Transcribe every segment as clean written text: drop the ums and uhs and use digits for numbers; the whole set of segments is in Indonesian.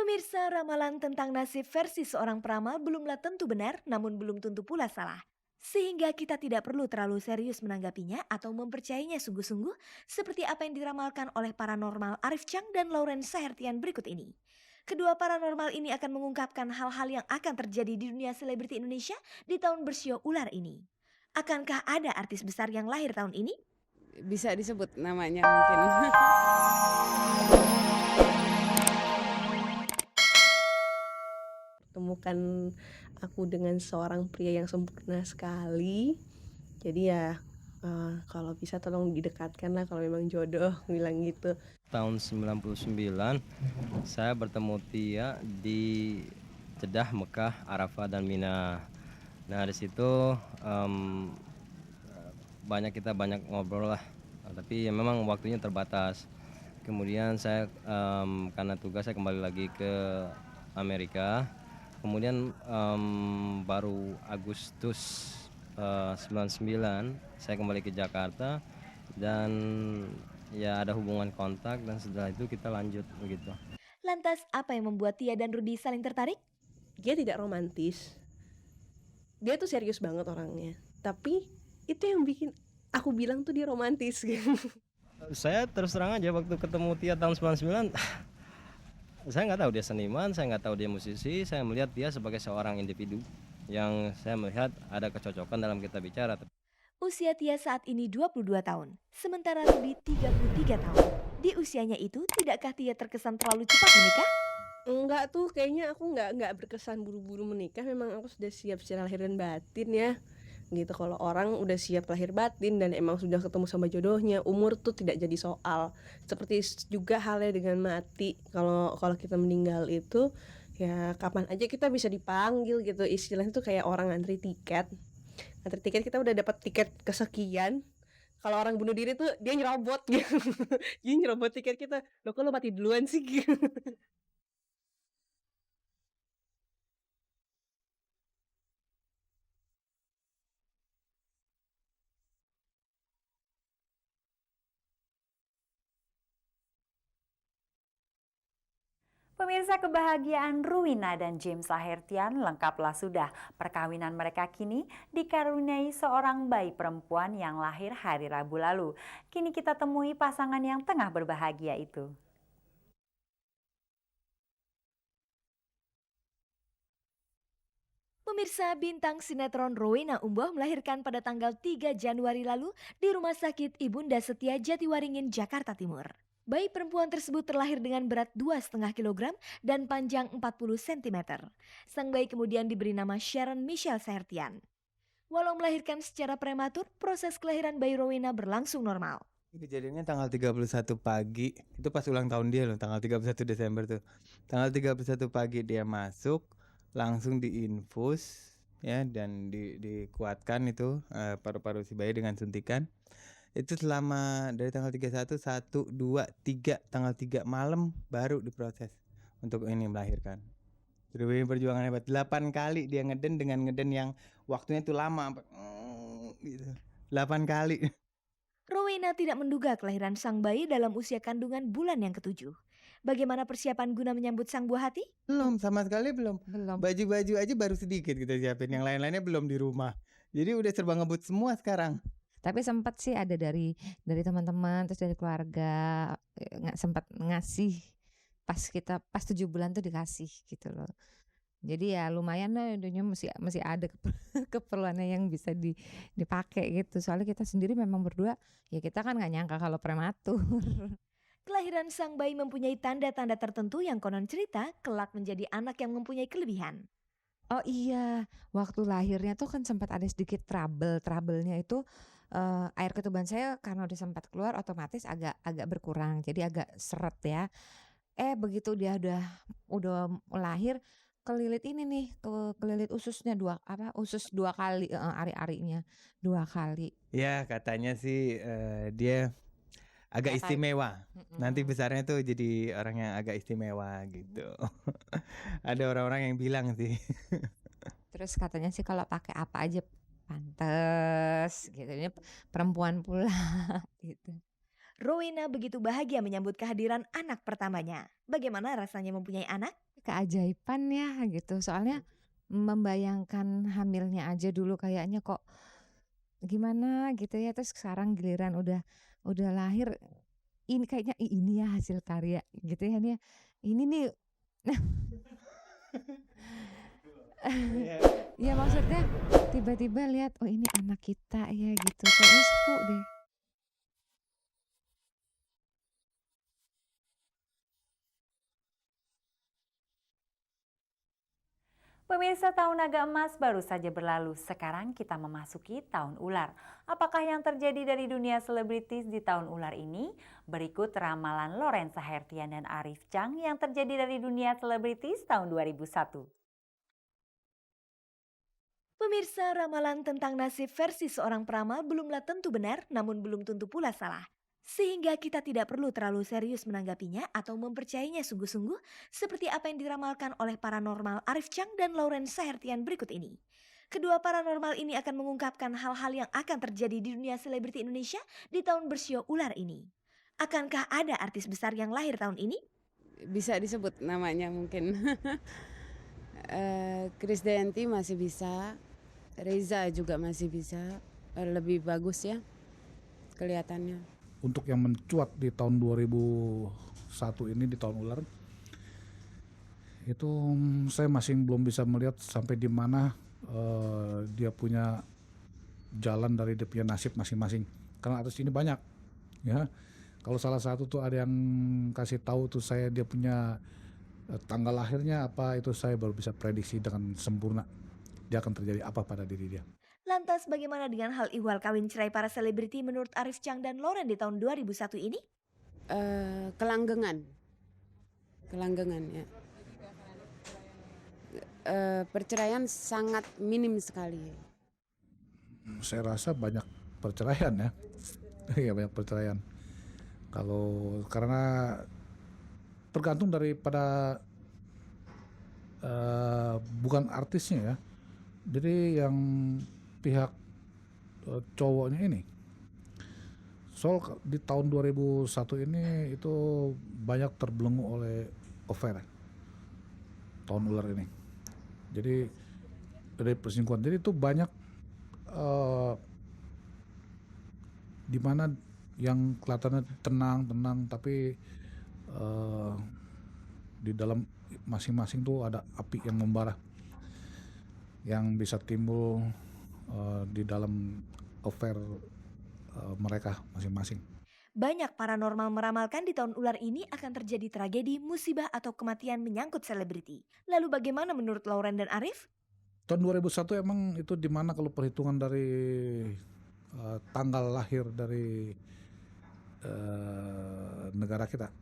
Pemirsa, ramalan tentang nasib versi seorang peramal belumlah tentu benar, namun belum tentu pula salah. Sehingga kita tidak perlu terlalu serius menanggapinya atau mempercayainya sungguh-sungguh seperti apa yang diramalkan oleh paranormal Arif Chang dan Lauren Sahertian berikut ini. Kedua paranormal ini akan mengungkapkan hal-hal yang akan terjadi di dunia selebriti Indonesia di tahun bersio ular ini. Akankah ada artis besar yang lahir tahun ini? Bisa disebut namanya mungkin. Temukan aku dengan seorang pria yang sempurna sekali. Jadi ya kalau bisa tolong didekatkan lah kalau memang jodoh, bilang gitu. Tahun 99 saya bertemu Tia di Jeddah, Mekah, Arafah dan Mina. Nah di situ banyak ngobrol lah, tapi ya memang waktunya terbatas. Kemudian saya karena tugas saya kembali lagi ke Amerika. Kemudian baru Agustus 99 saya kembali ke Jakarta dan ya ada hubungan kontak dan setelah itu kita lanjut begitu. Lantas apa yang membuat Tia dan Rudy saling tertarik? Dia tidak romantis. Dia tuh serius banget orangnya. Tapi itu yang bikin aku bilang tuh dia romantis gitu. Saya terus terang aja waktu ketemu Tia tahun 99 saya nggak tahu dia seniman, saya nggak tahu dia musisi, saya melihat dia sebagai seorang individu yang saya melihat ada kecocokan dalam kita bicara. Usia Tia saat ini 22 tahun, sementara Rudy 33 tahun. Di usianya itu, tidakkah Tia terkesan terlalu cepat menikah? Enggak tuh, kayaknya aku enggak berkesan buru-buru menikah. Memang aku sudah siap secara lahir dan batin ya. Gitu, kalau orang udah siap lahir batin dan emang sudah ketemu sama jodohnya, umur tuh tidak jadi soal. Seperti juga halnya dengan mati. Kalau kita meninggal itu ya kapan aja kita bisa dipanggil gitu. Istilahnya tuh kayak orang ngantri tiket. Ngantri tiket, kita udah dapat tiket kesekian. Kalau orang bunuh diri tuh dia nyerobot gitu. Dia nyerobot tiket kita. Loh, kok lo mati duluan sih gitu. Pemirsa, kebahagiaan Ruwina dan James Sahertian lengkaplah sudah. Perkawinan mereka kini dikaruniai seorang bayi perempuan yang lahir hari Rabu lalu. Kini kita temui pasangan yang tengah berbahagia itu. Pemirsa, bintang sinetron Rowena Umboh melahirkan pada tanggal 3 Januari lalu di Rumah Sakit Ibunda Setia Jatiwaringin, Jakarta Timur. Bayi perempuan tersebut terlahir dengan berat 2,5 kg dan panjang 40 cm. Sang bayi kemudian diberi nama Sharon Michelle Sahertian. Walau melahirkan secara prematur, proses kelahiran bayi Rowena berlangsung normal. Kejadiannya tanggal 31 pagi, itu pas ulang tahun dia loh, tanggal 31 Desember tuh. Tanggal 31 pagi dia masuk, langsung diinfus ya, dan dikuatkan itu paru-paru si bayi dengan suntikan. Itu selama dari tanggal 31, 1, 2, 3, tanggal 3 malam baru diproses untuk ini melahirkan. Jadi perjuangan hebat, 8 kali dia ngeden dengan ngeden yang waktunya itu lama, gitu. 8 kali. Rowena tidak menduga kelahiran sang bayi dalam usia kandungan bulan yang ke-7. Bagaimana persiapan guna menyambut sang buah hati? Belum, sama sekali belum. Belum. Baju-baju aja baru sedikit kita siapin, yang lain-lainnya belum di rumah. Jadi udah serba ngebut semua sekarang. Tapi sempat sih ada dari teman-teman, terus dari keluarga sempat ngasih pas 7 bulan tuh dikasih gitu loh. Jadi ya lumayan lah, dunia masih ada keperluannya yang bisa dipakai gitu. Soalnya kita sendiri memang berdua ya kita kan nggak nyangka kalau prematur. Kelahiran sang bayi mempunyai tanda-tanda tertentu yang konon cerita kelak menjadi anak yang mempunyai kelebihan. Oh iya, waktu lahirnya tuh kan sempat ada sedikit trouble-nya itu air ketuban saya karena udah sempat keluar otomatis agak berkurang, jadi agak seret ya. Begitu dia udah lahir kelilit ini nih, kelilit ususnya usus 2 kali, ari-arinya 2 kali. Ya katanya sih dia agak istimewa. Nanti besarnya tuh jadi orang yang agak istimewa gitu. Ada orang-orang yang bilang sih. Terus katanya sih kalau pakai apa aja pantes gitu. Ini perempuan pula gitu. Rowena begitu bahagia menyambut kehadiran anak pertamanya. Bagaimana rasanya mempunyai anak? keajaiban ya gitu. Soalnya membayangkan hamilnya aja dulu kayaknya kok gimana gitu ya. Terus sekarang giliran udah lahir, ini kayaknya ini ya hasil karya gitu ya nih. Ini nih ya maksudnya tiba-tiba lihat oh ini anak kita ya gitu. Kayaknya seru deh. Pemirsa, tahun naga emas baru saja berlalu. Sekarang kita memasuki tahun ular. Apakah yang terjadi dari dunia selebritis di tahun ular ini? Berikut ramalan Lorenza Hertian dan Arif Chang yang terjadi dari dunia selebritis tahun 2001. Pemirsa, ramalan tentang nasib versi seorang peramal belumlah tentu benar, namun belum tentu pula salah. Sehingga kita tidak perlu terlalu serius menanggapinya atau mempercayainya sungguh-sungguh seperti apa yang diramalkan oleh paranormal Arif Chang dan Lauren Sahertian berikut ini. Kedua paranormal ini akan mengungkapkan hal-hal yang akan terjadi di dunia selebriti Indonesia di tahun bersio ular ini. Akankah ada artis besar yang lahir tahun ini? Bisa disebut namanya mungkin. Krisdayanti masih bisa, Reza juga masih bisa, lebih bagus ya kelihatannya. Untuk yang mencuat di tahun 2001 ini, di tahun ular, itu saya masih belum bisa melihat sampai di mana dia punya jalan dari dia punya nasib masing-masing. Karena artis ini banyak, ya. Kalau salah satu tuh ada yang kasih tahu tuh saya dia punya tanggal lahirnya apa, itu saya baru bisa prediksi dengan sempurna dia akan terjadi apa pada diri dia. Lantas bagaimana dengan hal ihwal kawin cerai para selebriti menurut Arif Chang dan Lauren di tahun 2001 ini? Kelanggengan ya. Perceraian sangat minim sekali. Saya rasa banyak perceraian ya. Iya, banyak perceraian. Karena tergantung daripada bukan artisnya ya. Jadi yang pihak cowoknya ini. Soal di tahun 2001 ini itu banyak terbelenggu oleh affair tahun ular ini. Jadi dari perselingkuhan. Jadi itu banyak di mana yang kelihatannya tenang tapi di dalam masing-masing tuh ada api yang membara yang bisa timbul di dalam affair mereka masing-masing. Banyak paranormal meramalkan di tahun ular ini akan terjadi tragedi, musibah atau kematian menyangkut selebriti. Lalu bagaimana menurut Lauren dan Arif? Tahun 2001 emang itu dimana kalau perhitungan dari tanggal lahir dari negara kita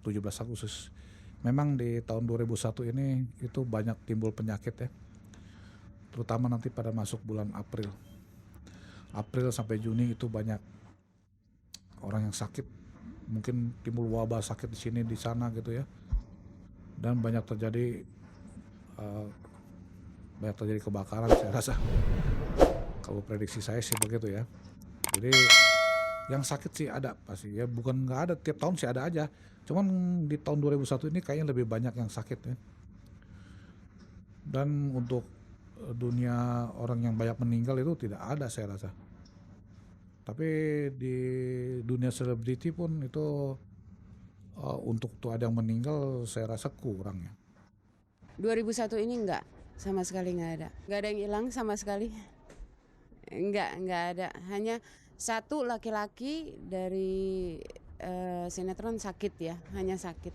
17 Agustus. Memang di tahun 2001 ini itu banyak timbul penyakit ya. Terutama nanti pada masuk bulan April sampai Juni itu banyak orang yang sakit, mungkin timbul wabah sakit di sini di sana gitu ya, dan banyak terjadi kebakaran saya rasa. Kalau prediksi saya sih begitu ya. Jadi yang sakit sih ada pasti ya, bukan nggak ada, tiap tahun sih ada aja. Cuman di tahun 2001 ini kayaknya lebih banyak yang sakit ya. Dan untuk dunia orang yang banyak meninggal itu tidak ada saya rasa. Tapi di dunia selebriti pun itu untuk tuh ada yang meninggal saya rasa kurang ya. 2001 ini enggak, sama sekali enggak ada. Enggak ada yang hilang sama sekali. Enggak ada. Hanya satu laki-laki dari sinetron sakit ya, hanya sakit.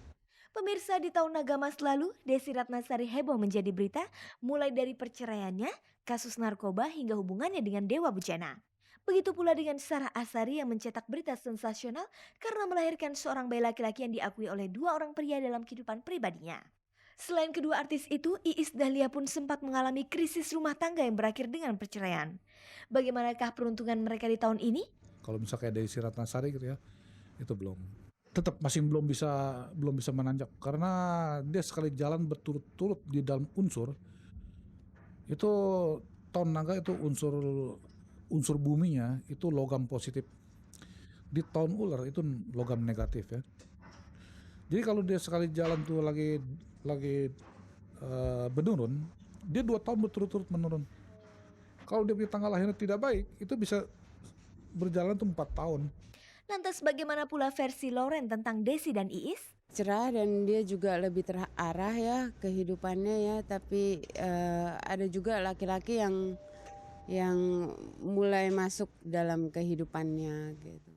Pemirsa, di tahun naga emas lalu, Desi Ratnasari heboh menjadi berita mulai dari perceraiannya, kasus narkoba hingga hubungannya dengan Dewa Bujana. Begitu pula dengan Sarah Asari yang mencetak berita sensasional karena melahirkan seorang bayi laki-laki yang diakui oleh dua orang pria dalam kehidupan pribadinya. Selain kedua artis itu, Iis Dahlia pun sempat mengalami krisis rumah tangga yang berakhir dengan perceraian. Bagaimanakah peruntungan mereka di tahun ini? Kalau misalnya kayak Desi Ratnasari gitu ya, itu tetap masih belum bisa menanjak karena dia sekali jalan berturut-turut di dalam unsur itu. Tahun naga itu unsur buminya itu logam positif, di tahun ular itu logam negatif ya. Jadi kalau dia sekali jalan tuh lagi menurun, dia 2 tahun berturut-turut menurun. Kalau dia punya tanggal lahirnya tidak baik, itu bisa berjalan tuh 4 tahun. Lantas bagaimana pula versi Lauren tentang Desi dan Iis? Cerah dan dia juga lebih terarah ya kehidupannya ya, tapi ada juga laki-laki yang mulai masuk dalam kehidupannya gitu.